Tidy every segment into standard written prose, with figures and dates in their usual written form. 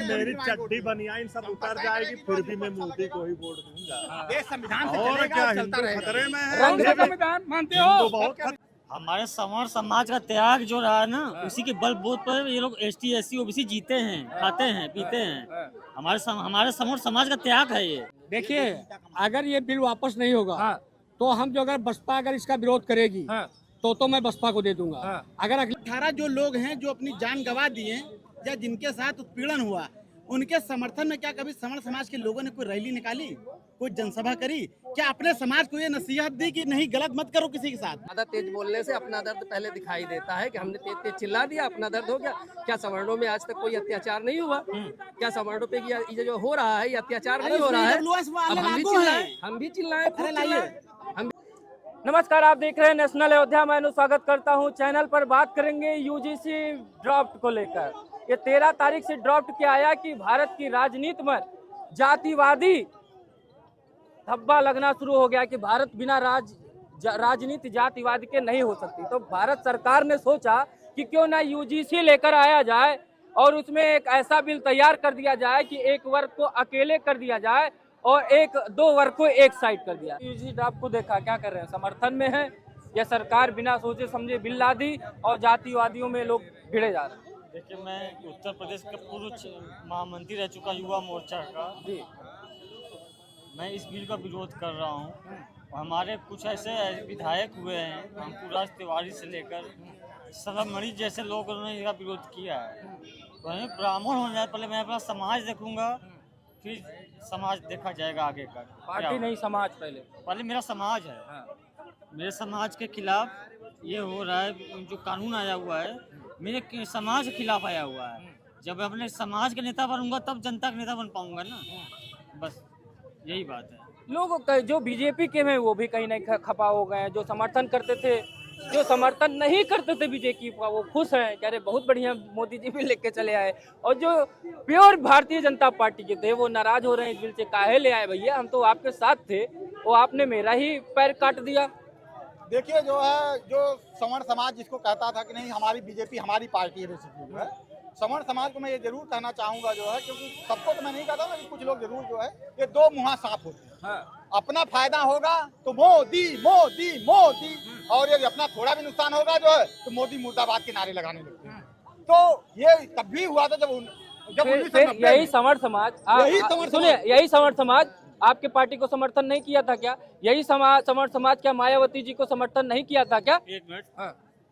मेरी चड्डी बनियाइन सब उतर जाएगी फिर भी मैं मोदी को ही वोट दूंगा। देश संविधान से और चलेगा क्या और चलता हिंदू रहेगा। खतरे में है? रंग का संविधान मानते हो? बहुत हमारे संवर समाज का त्याग जो रहा है ना, उसी के बलबूत पर ये लोग ST SC OBC जीते हैं, खाते हैं, पीते हैं। हमारे संवर समाज का त्याग है ये। देखिए, अगर ये बिल वापस नहीं होगा तो हम जो अगर बसपा अगर इसका विरोध करेगी तो मैं बसपा को दे दूंगा। अगर 18 जो लोग हैं जो अपनी जान गंवा दिए या जिनके साथ उत्पीड़न हुआ, उनके समर्थन में क्या कभी सवर्ण समाज के लोगों ने कोई रैली निकाली, कोई जनसभा करी? क्या अपने समाज को ये नसीहत दी कि नहीं गलत मत करो किसी के साथ? ज्यादा तेज बोलने से अपना दर्द पहले दिखाई देता है कि हमने तेज तेज चिल्ला दिया, अपना दर्द हो गया। क्या सवर्णों में आज तक कोई अत्याचार नहीं हुआ? क्या सवर्णों पे ये जो हो रहा है ये अत्याचार नहीं हो रहा है? अब हम भी चिल्लाएं। नमस्कार, आप देख रहे हैं नेशनल अयोध्या। मैं स्वागत करता हूं। चैनल पर बात करेंगे UGC ड्राफ्ट को लेकर। ये 13 तारीख से ड्राफ्ट किया आया कि भारत की राजनीति में जातिवादी धब्बा लगना शुरू हो गया कि भारत बिना राजनीति जातिवाद के नहीं हो सकती। तो भारत सरकार ने सोचा कि क्यों ना UGC लेकर आया जाए और उसमें एक ऐसा बिल तैयार कर दिया जाए कि एक वर्ग को अकेले कर दिया जाए और दो वर्ग को एक साइड कर दिया। UGC ड्राफ्ट को देखा, क्या कर रहे हैं? समर्थन में है या सरकार बिना सोचे समझे बिल ला दी और जातिवादियों में लोग भिड़े जा रहे हैं? देखिए, मैं उत्तर प्रदेश का पूर्व महामंत्री रह चुका युवा मोर्चा का जी। मैं इस बिल का विरोध कर रहा हूँ। हमारे कुछ ऐसे विधायक हुए हैं, रामपुर तिवारी से लेकर सरमणि जैसे लोगों ने इसका विरोध किया है। वहीं ब्राह्मण हो जाए, पहले मैं अपना समाज देखूंगा, फिर समाज देखा जाएगा आगे का। पार्टी नहीं, समाज पहले मेरा समाज है। मेरे समाज के खिलाफ ये हो रहा है, जो कानून आया हुआ है मेरे समाज के खिलाफ आया हुआ है। जब मैं अपने समाज के नेता बनूंगा तब जनता का नेता बन पाऊंगा ना। बस यही बात है। लोग जो बीजेपी के हैं वो भी कहीं नहीं खपा हो गए हैं। जो समर्थन करते थे, जो समर्थन नहीं करते थे बीजेपी का, वो खुश हैं, कह रहे बहुत बढ़िया मोदी जी भी लेके चले आए। और जो प्योर भारतीय जनता पार्टी के थे वो नाराज हो रहे हैं इस बिल से। काहे ले आए भैया, हम तो आपके साथ थे, वो आपने मेरा ही पैर काट दिया। देखिए, जो है जो सवर्ण समाज जिसको कहता था कि नहीं हमारी बीजेपी हमारी पार्टी है, जो है सवर्ण समाज को मैं ये जरूर कहना चाहूंगा जो है, क्योंकि सबको तो मैं नहीं कहता, लेकिन कुछ लोग जरूर जो है ये दो मुँहा साफ होते हैं। अपना फायदा होगा तो मोदी मोदी मोदी, और यदि अपना थोड़ा भी नुकसान होगा जो है तो मोदी मुर्दाबाद के नारे लगाने लगते हैं। तो ये तब भी हुआ था जब यही सवर्ण समाज, सुनिए, यही सवर्ण समाज आपके पार्टी को समर्थन नहीं किया था क्या? यही सवर्ण समाज क्या मायावती जी को समर्थन नहीं किया था क्या? एक मिनट,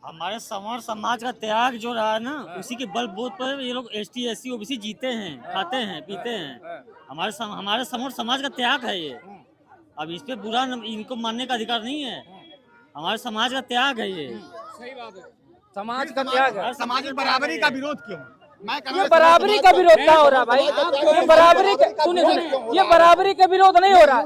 हमारे संवर समाज का त्याग जो रहा है ना, उसी के बलबूत पर ये लोग ST SC OBC जीते हैं, खाते हैं, पीते हैं। हमारे संवर समाज का त्याग है ये। अब इस पे बुरा इनको मानने का अधिकार नहीं है। हमारे समाज का त्याग है ये। सही बात है, समाज का त्याग है। समाज में बराबरी का विरोध क्यों? ये बराबरी का विरोध क्या हो रहा है भाई? ये बराबरी का, सुनिए, ये बराबरी का विरोध नहीं हो रहा।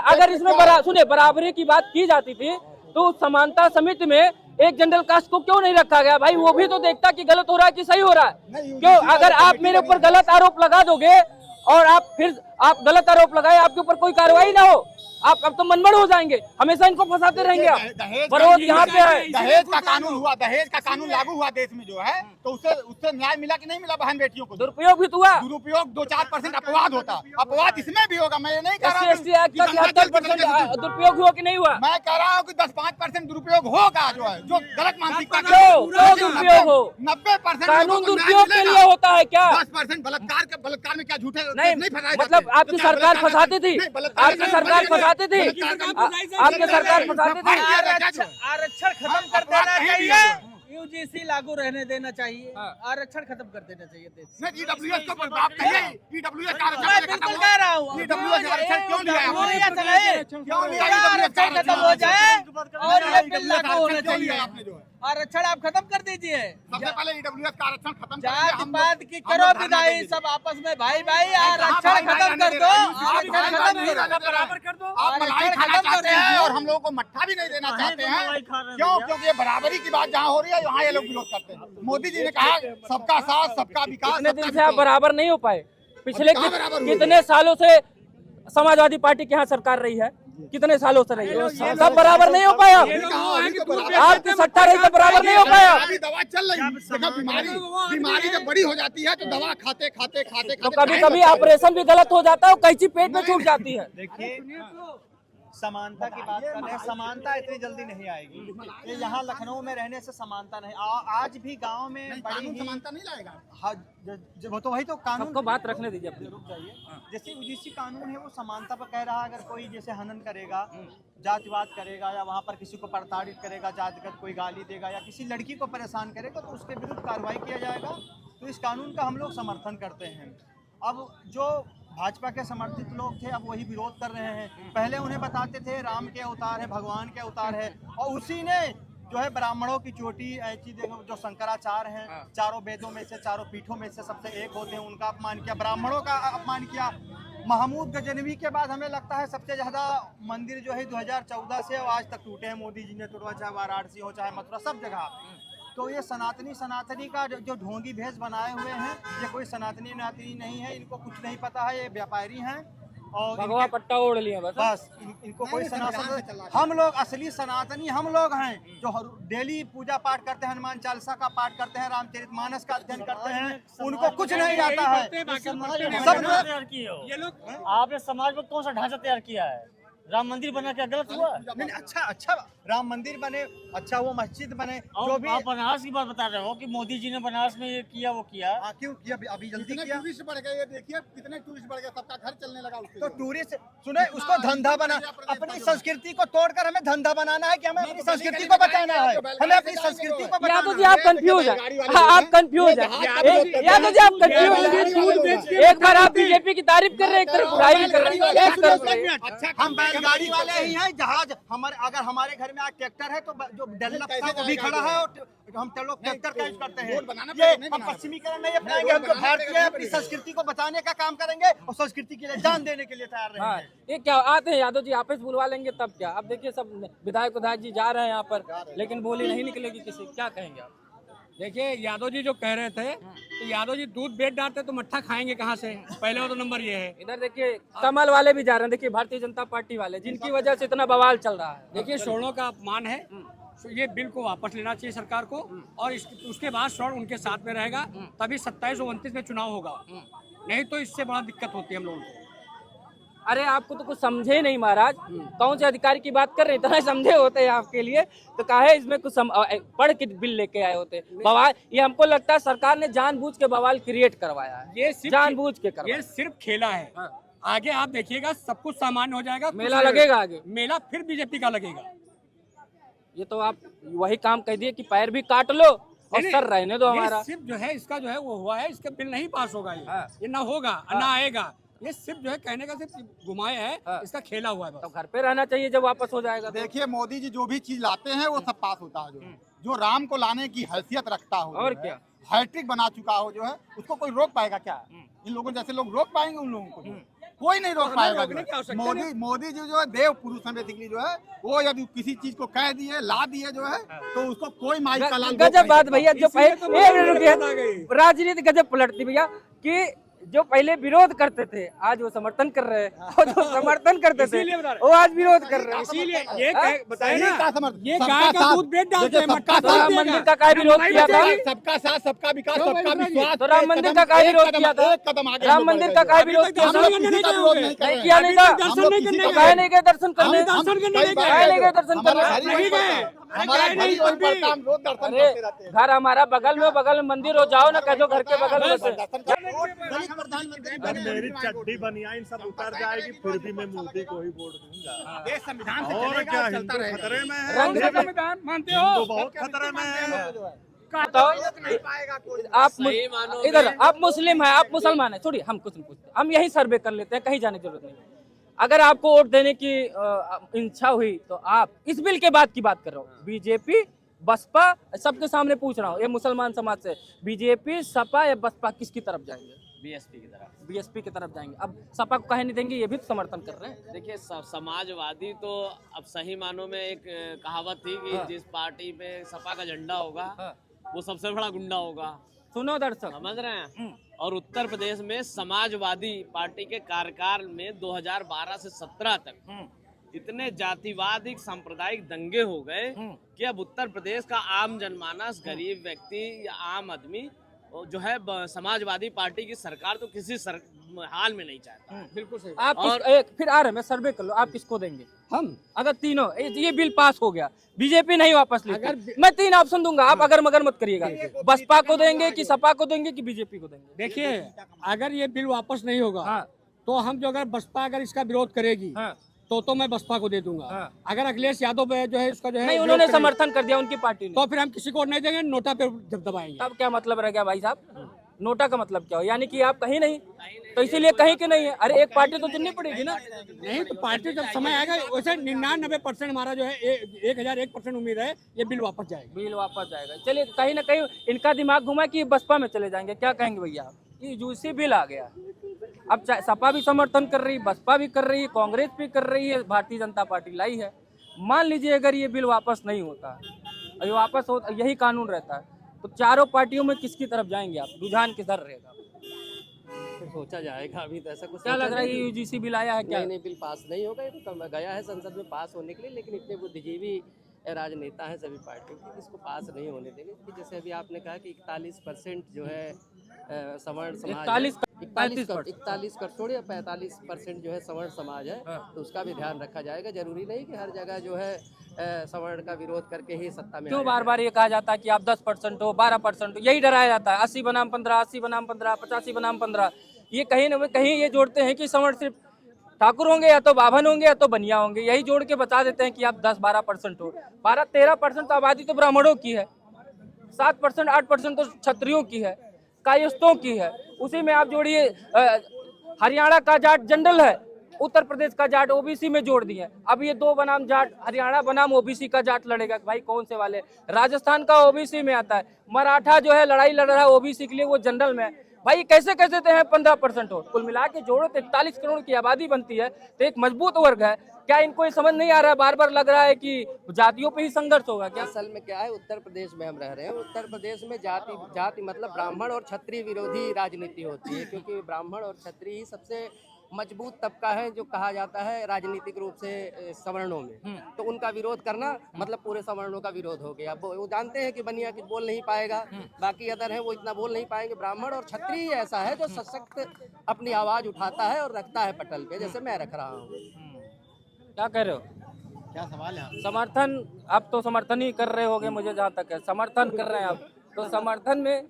अगर इसमें सुनिए, बराबरी की बात की जाती थी तो समानता समिति में एक जनरल कास्ट को क्यों नहीं रखा गया भाई? वो भी तो देखता कि गलत हो रहा है कि सही हो रहा है। क्यों? अगर आप मेरे ऊपर गलत आरोप लगा दोगे और आप गलत आरोप लगाए, आपके ऊपर कोई कार्रवाई ना हो, आप अब तो मनमड़ हो जाएंगे, हमेशा इनको फंसाते रहेंगे आप। विरोध यहाँ पे है। दहेज का कानून हुआ, दहेज का कानून लागू हुआ देश में जो है, तो उससे न्याय मिला कि नहीं मिला बहन बेटियों को? दुरुपयोग भी तो हुआ। दुरुपयोग 2-4% अपवाद होता, अपवाद इसमें भी होगा। मैं ये नहीं कह रहा हूँ SC एक्ट का 73% दुरुपयोग हुआ कि नहीं हुआ। मैं कह रहा हूँ कि 10-5% दुरुपयोग होगा जो है, जो गलत मानसिकता का दुरुपयोग हो। 90% कानून दुरुपयोग के लिए होता है क्या? 10% बलात्कार में क्या झूठे नहीं, मतलब आपकी सरकार फंसाती थी, आपकी सरकार फंसाती थी, आपकी सरकार फंसाती थी। आरक्षण खत्म कर देना चाहिए, UGC लागू रहने देना चाहिए, आरक्षण खत्म कर देना चाहिए देश में। EWS को आप कहिए, EWS का आरक्षण मैं बिल्कुल कह रहा हूँ, EWS का आरक्षण क्यों लिया है? क्यों आरक्षण खत्म हो जाए और ये बिल लागू होना चाहिए। आरक्षण आप खत्म कर दीजिए। सबसे पहले EWS का आरक्षण खत्म जात पात की करो विदाई, सब आपस में भाई भाई आरक्षण खत्म कर दो, आरक्षण खत्म बराबर कर दो। आप मलाई खाना चाहते हैं और हम लोगों को मट्ठा भी नहीं देना चाहते हैं। क्यों? क्योंकि ये बराबरी की बात जहाँ हो रही है वहाँ ये लोग विरोध करते हैं। मोदी जी ने कहा सबका साथ सबका विकास। कितने दिन से आप बराबर नहीं हो पाए? पिछले कितने सालों से समाजवादी पार्टी के यहाँ सरकार रही है? कितने सालों से रही है, सब बराबर नहीं हो पाया। आपकी सट्टा रही तो बराबर नहीं हो पाया। अभी दवा चल रही है, देखो बीमारी जब बड़ी हो जाती है तो दवा खाते खाते खाते तो कभी कभी ऑपरेशन भी गलत हो जाता है और कैंची पेट में छूट जाती है। देखिए, समानता की बात कर रहे हैं, समानता इतनी जल्दी नहीं आएगी। ये यहाँ लखनऊ में रहने से समानता नहीं, आज भी गांव में बड़ी ही समानता नहीं लाएगा। हाँ, वो तो वही तो कानून सबको बात रखने दीजिए अपनी। रुक जाइए। जैसे यूजीसी कानून है वो समानता पर कह रहा है, अगर कोई जैसे हनन करेगा, जातिवाद करेगा या वहाँ पर किसी को प्रताड़ित करेगा, जातिगत कोई गाली देगा या किसी लड़की को परेशान करेगा तो उसके विरुद्ध कार्रवाई किया जाएगा। तो इस कानून का हम लोग समर्थन करते हैं। अब जो भाजपा के समर्थित लोग थे अब वही विरोध कर रहे हैं। पहले उन्हें बताते थे राम के अवतार है, भगवान के अवतार है, और उसी ने जो है ब्राह्मणों की चोटी ऐसी देखो, जो शंकराचार्य हैं, चारों वेदों में से, चारों पीठों में से सबसे एक होते हैं, उनका अपमान किया, ब्राह्मणों का अपमान किया। महमूद गजनवी के बाद हमें लगता है सबसे ज़्यादा मंदिर जो है 2014 से आज तक टूटे हैं। मोदी जी ने तोड़वा, चाहे वाराणसी हो चाहे मथुरा, सब जगह। तो ये सनातनी का जो ढोंगी भेष बनाए हुए हैं, ये कोई सनातनी नातनी नहीं है, इनको कुछ नहीं पता है, ये व्यापारी हैं और भगवा पट्टा ओढ़ लिया बस। इनको कोई सनातन, हम लोग असली सनातनी हम लोग हैं जो डेली पूजा पाठ करते हैं, हनुमान चालीसा का पाठ करते हैं, रामचरितमानस का अध्ययन करते हैं, उनको कुछ नहीं आता है। ये लोग आपने समाज में कौन सा ढांचा तैयार किया है? राम मंदिर बना क्या गलत हुआ? नहीं, अच्छा राम मंदिर बने, अच्छा वो मस्जिद बने, जो भी आप बनारस की बात बता रहे हो कि मोदी जी ने बनारस में ये किया वो किया। क्यों किया? अभी जल्दी किया। टूरिस्ट बढ़ गए, ये देखिए कितने टूरिस्ट बढ़ गए, सबका घर चलने लगा उससे। तो टूरिस्ट सुने, उसको धंधा बना, अपनी संस्कृति को तोड़कर हमें धंधा बनाना है कि हमें अपनी संस्कृति को बचाना है, हमें अपनी संस्कृति को बचाना है। यादव जी आप कंफ्यूज हैं, आप कंफ्यूज हैं, यादव जी आप कंफ्यूज हैं। एक बार आप बीजेपी की तारीफ कर रहे हैं, एक तरफ बुराई भी कर रहे हैं, एक तरफ हम बैलगाड़ी वाले ही हैं, जहाज हमारे, अगर हमारे घर में आज ट्रैक्टर है तो जो डेवलप था वो भी खड़ा है और हम लोग ट्रैक्टर का यूज करते हैं। ये हम पश्चिमीकरण नहीं अपनाएंगे, हम जो भारतीय हैं अपनी संस्कृति को बचाने का काम करेंगे और संस्कृति के लिए जान देने के लिए तैयार रहेंगे। ये क्या आते हैं यादव जी, आपस बुलवा लेंगे तब क्या? अब देखिए सब विधायक जी जा रहे हैं यहाँ पर, लेकिन बोली नहीं निकलेगी किसी, क्या कहेंगे आप? देखिए यादव जी जो कह रहे थे, तो यादव जी दूध बेच डालते तो मट्ठा खाएंगे कहाँ से? पहले तो नंबर ये है। इधर देखिए कमल वाले भी जा रहे हैं, देखिए भारतीय जनता पार्टी वाले, जिनकी वजह से इतना बवाल चल रहा है। देखिए स्वर्णों का अपमान है, ये बिल को वापस लेना चाहिए सरकार को, और उसके बाद स्वर्ण उनके साथ में रहेगा, तभी 27 और 29 में चुनाव होगा, नहीं तो इससे बड़ा दिक्कत होती है हम लोगों को। अरे आपको तो कुछ समझे नहीं महाराज, कौन से अधिकारी की बात कर रहे हैं? इतना समझे होते हैं आपके लिए तो काहे इसमें कुछ पढ़ के बिल लेके आए होते बवाल। ये हमको लगता है सरकार ने जानबूझ के बवाल क्रिएट करवाया है, ये जानबूझ के करवाया। ये सिर्फ खेला है, आगे आप देखिएगा सब कुछ सामान्य हो जाएगा, मेला लगेगा आगे, मेला फिर बीजेपी का लगेगा। ये तो आप वही काम कह दिए कि पैर भी काट लो और सर रहने दो हमारा। सिर्फ जो है इसका जो है वो हुआ है, इसका बिल नहीं पास होगा, ये ना होगा ना आएगा, ये सिर्फ जो है कहने का सिर्फ घुमाया है, इसका खेला हुआ है बस। तो घर पे रहना चाहिए जब वापस हो जाएगा। देखिए मोदी जी जो भी चीज लाते हैं वो सब पास होता है, जो राम को लाने की हैसियत रखता हो और क्या हैट्रिक बना चुका हो जो है, उसको कोई रोक पाएगा क्या? इन लोगों जैसे लोग रोक पाएंगे उन लोगों को? कोई नहीं रोक पाएगा। मोदी जी जो है देव पुरुष है बेसिकली, जो है वो यदि किसी चीज को कह दिए, ला दिए जो है, तो उसको कोई माई का लाल गजब बात भैया। जो पहले राजनीति गजब पलटती भैया कि जो पहले विरोध करते थे आज वो समर्थन कर रहे हैं, और जो समर्थन करते थे वो आज विरोध कर रहे हैं। इसीलिए ये बताए ना, ये सबका गाय का साथ, दूध बेच डालते हैं, मट्ठा तो राम मंदिर का क्या विरोध किया था? सबका साथ, सबका विकास, सबका विश्वास। तो राम मंदिर का क्या विरोध किया था? राम मंदिर का क्या विरोध किया था? नहीं किया नहीं था, दर्शन नहीं करने काहे नहीं गए दर्शन करने? दर्शन करने नहीं काहे नहीं गए दर्शन करने? नहीं गए। अरे घर हमारा बगल में मंदिर हो, जाओ ना, कह दो घर के बगल में से। जब मेरी चड्डी बनियाइन सब उतर जाएगी फिर भी मैं मोदी को ही वोट दूंगा। देश संविधान से और चलेगा, क्या, चलता हिंदू रहेगा। खतरे में है? रंग से संविधान मानते हो? हिंदू बहुत खतरे में है। आप इधर आप मुस्लिम हैं, आप मुसलमान हैं, छोड़िए हम कुछ नहीं पूछते, हम यही सर्वे कर लेते हैं, कहीं जाने की जरूरत नहीं। अगर आपको वोट देने की इच्छा हुई तो आप इस बिल के बाद की बात कर रहा हूँ, बीजेपी बसपा सबके सामने पूछ रहा हूँ, ये मुसलमान समाज से, बीजेपी सपा या बसपा किसकी तरफ जाएंगे? बीएसपी की तरफ। बीएसपी की तरफ जाएंगे। अब सपा को कहे नहीं देंगे, ये भी तो समर्थन कर रहे हैं। देखिए समाजवादी तो अब सही मानों में एक कहावत थी कि जिस पार्टी पे सपा का झंडा होगा वो सबसे बड़ा गुंडा होगा। सुनो दर्शक, समझ रहे हैं? और उत्तर प्रदेश में समाजवादी पार्टी के कार्यकाल में 2012 से 17 तक इतने जातिवादिक सांप्रदायिक दंगे हो गए कि अब उत्तर प्रदेश का आम जनमानस, गरीब व्यक्ति या आम आदमी जो है समाजवादी पार्टी की सरकार तो किसी हाल में नहीं चाहता। बिल्कुल सही। आप एक फिर आ रहे मैं सर्वे कर लो, आप किसको देंगे? हम अगर तीनों ये बिल पास हो गया, बीजेपी नहीं वापस लेती, मैं 3 ऑप्शन दूंगा, आप अगर मगर मत करिएगा। बसपा को देंगे कि सपा को देंगे कि बीजेपी को देंगे? देखिए, अगर ये बिल वापस नहीं होगा हाँ। तो हम जो अगर बसपा अगर इसका विरोध करेगी हाँ। तो मैं बसपा को दे दूंगा। हाँ। अगर अखिलेश यादव जो है इसका जो है नहीं, विरोध उन्होंने करेंगे, समर्थन कर दिया उनकी पार्टी ने, तो फिर हम किसी को नहीं देंगे, नोटा पे जब दबाएंगे। तब क्या मतलब रह गया भाई साहब? नोटा का मतलब क्या हो? यानी कि आप कहीं नहीं, तो इसीलिए कहीं के नहीं है। अरे एक पार्टी तो चुननी पड़ेगी ना। नहीं तो पार्टी जब समय आएगा, वैसे 99% हमारा जो है 1001% उम्मीद है ये बिल वापस जाएगा। बिल वापस जाएगा। चलिए, कहीं ना कहीं इनका दिमाग घुमा कि बसपा में चले जाएंगे। क्या कहेंगे भैया आप? ये यूसी बिल आ गया, अब सपा भी समर्थन कर रही, बसपा भी कर रही है, कांग्रेस भी कर रही है, भारतीय जनता पार्टी लाई है। मान लीजिए अगर ये बिल वापस नहीं होता, ये वापस हो, यही कानून रहता है, तो चारों पार्टियों में किसकी तरफ जाएंगे आप? रुझान किधर रहेगा? फिर सोचा जाएगा, अभी तो ऐसा कुछ क्या सोचा लग रहा है? नहीं। यूजीसी बिल आया है क्या? नहीं, बिल पास नहीं होगा, ये तो गया है संसद में पास होने के लिए, लेकिन इतने बुद्धिजीवी राजनेता हैं सभी पार्टियों के, इसको पास नहीं होने देंगे। कि जैसे अभी आपने कहा कि 41% जो है सवर्ण समाज, 41 कर छोड़िए 45% जो है सवर्ण समाज है, तो उसका भी ध्यान रखा जाएगा। जरूरी नहीं कि हर जगह जो है सवर्ण का विरोध करके ही सत्ता में क्यों बार बार ये कहा जाता है कि आप 10% हो, 12% हो, यही डराया जाता है। 80 बनाम 15, 80 बनाम 15, 85 बनाम 15, ये कहीं न कहीं ये जोड़ते हैं कि सवर्ण सिर्फ ठाकुर होंगे या तो बाभन होंगे या तो बनिया होंगे, यही जोड़ के बता देते हैं कि आप 10-12% हो। 12-13% तो आबादी तो ब्राह्मणों की है, 7% 8% तो क्षत्रियों की है, कायस्थों की है। उसी में आप जोड़िए हरियाणा का जाट जनरल है, उत्तर प्रदेश का जाट ओबीसी में जोड़ दिए। अब ये 2 बनाम जाट, हरियाणा बनाम ओबीसी का जाट लड़ेगा, भाई कौन से वाले? राजस्थान का ओबीसी में आता है, मराठा जो है लड़ाई लड़ रहा है ओबीसी के लिए, वो जनरल में है। भाई कैसे कैसे तो है 15% हो, कुल मिला के जोड़ो तो 41 करोड़ की आबादी बनती है, तो एक मजबूत वर्ग है। क्या इनको ये समझ नहीं आ रहा है? बार बार लग रहा है कि जातियों पे ही संघर्ष होगा क्या? असल में क्या है, उत्तर प्रदेश में हम रह रहे हैं, उत्तर प्रदेश में जाति मतलब ब्राह्मण और क्षत्रिय विरोधी राजनीति होती है, क्योंकि ब्राह्मण और क्षत्रिय ही सबसे मजबूत तबका है जो कहा जाता है राजनीतिक रूप से सवर्णों में। तो उनका विरोध करना मतलब पूरे सवर्णों का विरोध हो गया। वो जानते हैं कि बनिया की बोल नहीं पाएगा, बाकी अदर है वो इतना बोल नहीं पाएंगे। ब्राह्मण और क्षत्रिय ऐसा है जो सशक्त अपनी आवाज उठाता है और रखता है पटल पे, जैसे मैं रख रहा हूँ। क्या कह रहे हो? क्या सवाल है? समर्थन, आप तो समर्थन ही कर रहे होगे, मुझे जहाँ तक है समर्थन कर रहे हैं आप, तो समर्थन में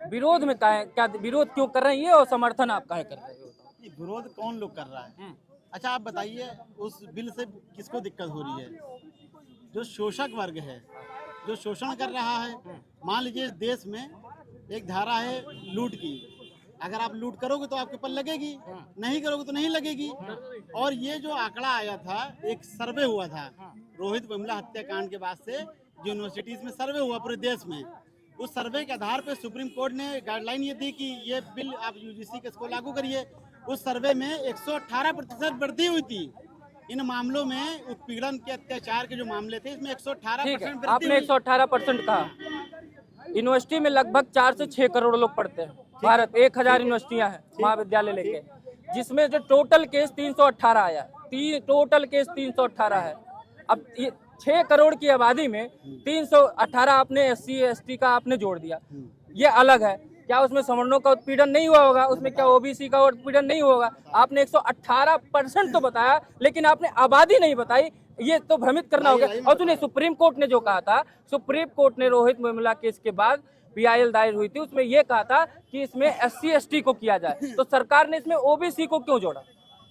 विरोध में क्या विरोध क्यों कर रहे हैं ये, और समर्थन आप काहे कर रहे हो? ये विरोध कौन लोग कर रहा है? अच्छा आप बताइए, उस बिल से किसको दिक्कत हो रही है? जो शोषक वर्ग है, जो शोषण कर रहा है। मान लीजिए इस देश में एक धारा है लूट की, अगर आप लूट करोगे तो आपके ऊपर लगेगी, नहीं करोगे तो नहीं लगेगी। और ये जो आंकड़ा आया था, एक सर्वे हुआ था रोहित वेमुला हत्याकांड के बाद से, यूनिवर्सिटीज में सर्वे हुआ पूरे देश में। उस सर्वे के आधार पर सुप्रीम कोर्ट ने गाइडलाइन ये दी कि ये बिल आप यूजीसी के इसको लागू करिए। उस सर्वे में 118% वृद्धि हुई थी इन मामलों में। उत्पीड़न के, अत्याचार के जो मामले थे, इसमें 118% वृद्धि। आपने 118% कहा। यूनिवर्सिटी में लगभग 4 से 6 करोड़ लोग पढ़ते हैं। भारत 1000 यूनिवर्सिटियां हैं, महाविद्यालय लेके, जिसमें जो टोटल केस 318 आया, टोटल केस 318 है। अब 6 करोड़ की आबादी में 318 आपने SC ST का आपने जोड़ दिया, ये अलग है। क्या उसमें सवर्णों का उत्पीड़न नहीं हुआ होगा? उसमें क्या ओबीसी का उत्पीड़न नहीं होगा? आपने 118% तो बताया, लेकिन आपने आबादी नहीं बताई, ये तो भ्रमित करना होगा। और सुनिए, सुप्रीम कोर्ट ने जो कहा था, सुप्रीम कोर्ट ने रोहित वेमुला केस के बाद PIL दायर हुई थी, उसमें ये कहा था कि इसमें SC ST को किया जाए, तो सरकार ने इसमें ओबीसी को क्यों जोड़ा?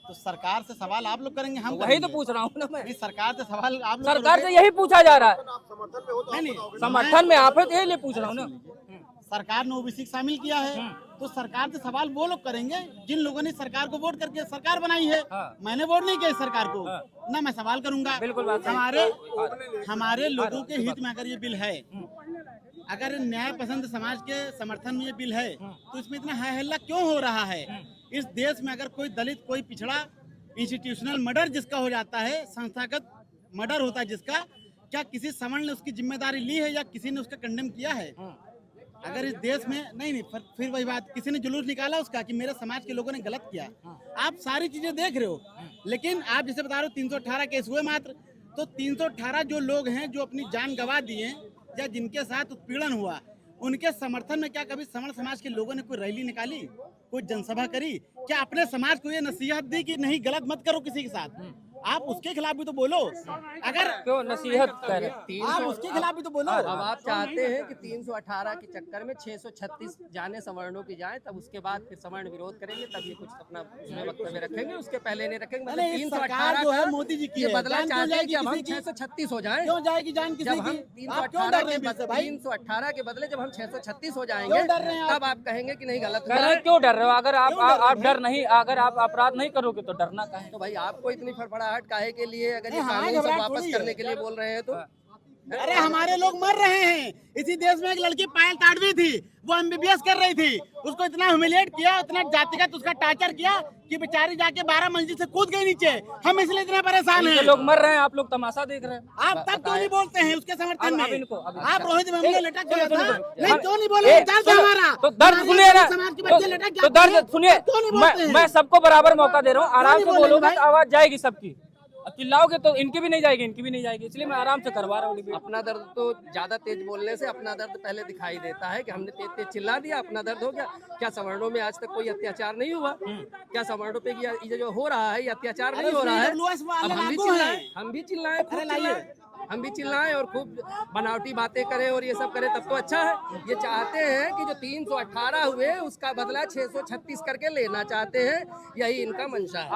तो सरकार से सवाल आप लोग करेंगे, हम वही तो पूछ रहा हूँ ना मैं। सरकार से सवाल आप लोग सरकार से यही पूछा जा रहा है। नहीं, समर्थन में आप है तो यही पूछ रहा हूँ ना। सरकार ने ओबीसी को शामिल किया है, तो सरकार से सवाल वो लोग करेंगे जिन लोगों ने सरकार को वोट करके सरकार बनाई है। मैंने वोट नहीं किया सरकार को, ना मैं सवाल करूंगा। बिल्कुल बात सही। हमारे लोगों के हित में अगर ये बिल है, अगर न्याय पसंद समाज के समर्थन में ये बिल है, तो इसमें इतना है हल्ला क्यों हो रहा है? इस देश में अगर कोई दलित, कोई पिछड़ा, इंस्टीट्यूशनल मर्डर जिसका हो जाता है, संस्थागत मर्डर होता है जिसका, क्या किसी सवर्ण ने उसकी जिम्मेदारी ली है या किसी ने उसका कंडेम किया है? अगर इस देश में नहीं फिर वही बात, किसी ने जुलूस निकाला उसका कि मेरे समाज के लोगों ने गलत किया। आप सारी चीजें देख रहे हो, लेकिन आप जैसे बता रहे हो 318 केस हुए मात्र, तो 318 जो लोग हैं जो अपनी जान गंवा दिए या जिनके साथ उत्पीड़न हुआ, उनके समर्थन में क्या कभी समण समाज के लोगों ने कोई रैली निकाली, कोई जनसभा करी? क्या अपने समाज को ये नसीहत दी कि नहीं गलत मत करो किसी के साथ? आप उसके खिलाफ भी तो बोलो। अगर क्यों नसीहत कर आप उसके खिलाफ भी तो बोलो। अब आप चाहते हैं कि 318 के चक्कर में 636 जाने सवर्णों की जाए, तब उसके बाद फिर सवर्ण विरोध करेंगे, तब ये कुछ अपना उसमें वक्तव्य रखेंगे, उसके पहले नहीं रखेंगे। मतलब अरे, सरकार 318 जो है मोदी जी की ये है, बदला जान क्यों चाहते हैं कि जाएगी अब हम किसी की? 636 हो जाएं। क्यों जाएगी जान किसी जब हम की? आप क्यों डर रहे हैं इससे भाई? 318 के बदले जब हम 636 हो क्यों जाएंगे, डर रहे हैं आप? तब आप कहेंगे कि नहीं गलत कर हुआ रहे है। क्यों डर रहे हो? अगर क्यों डर रहे आप हैं? डर नहीं, अगर आप अपराध नहीं करोगे तो डरना का है? तो भाई आपको इतनी फड़फड़ाहट काहे के लिए, अगर ये हाँ, कानून सब घबराहट वापस थोड़ी है। करने के लिए बोल रहे हैं तो? अरे हमारे लोग मर रहे हैं। इसी देश में एक लड़की पायल ताड़वी थी, वो एमबीबीएस कर रही थी, उसको इतना ह्यूमिलिएट किया, इतना जातिगत उसका टार्चर किया कि बेचारी जाके 12 मंजिल से कूद गई नीचे। हम इसलिए इतने परेशान इनके हैं। लोग मर रहे हैं, आप लोग तमाशा देख रहे हैं। आप तब क्यों नहीं बोलते हैं उसके समर्थन में? अब इनको- अब आप रोहित वेमुला लटक गया था, नहीं हाँ, क्यों नहीं बोले? ए, दर्द सुनो, हमारा तो दर्द सुनिए ना, समाज के बच्चे लटक तो जाते हैं, दर्द सुनिए। क्यों नहीं बोलते हैं? मैं सबको बराबर मौका दे रहा हूँ, आराम नहीं से बोलेंगे बोलोगे भाई? तो आवाज जाएगी सबकी। अब चिल्लाओगे तो इनकी भी नहीं जाएगी, इनकी भी नहीं जाएगी, इसलिए मैं आराम से करवा रहा हूँ डिबेट। अपना दर्द तो ज्यादा तेज बोलने से अपना दर्द पहले दिखाई देता है कि हमने तेज तेज चिल्ला दिया, अपना दर्द हो गया। क्या सवर्णों में आज तक कोई अत्याचार नहीं हुआ? क्या सवर्णों पे ये जो हो रहा है ये अत्याचार नहीं हो रहा है? AWS वाले अब हम भी लागू चिल्लाएं, हैं। हम भी चिल्लाएं, खूब अरे लाइए। चिल्लाएं, हम भी चिल्लाएं और खूब बनावटी बातें करें और ये सब करें, तब तो अच्छा है। ये चाहते हैं कि जो 318 हुए उसका बदला 636 करके लेना चाहते हैं, यही इनका मंशा है।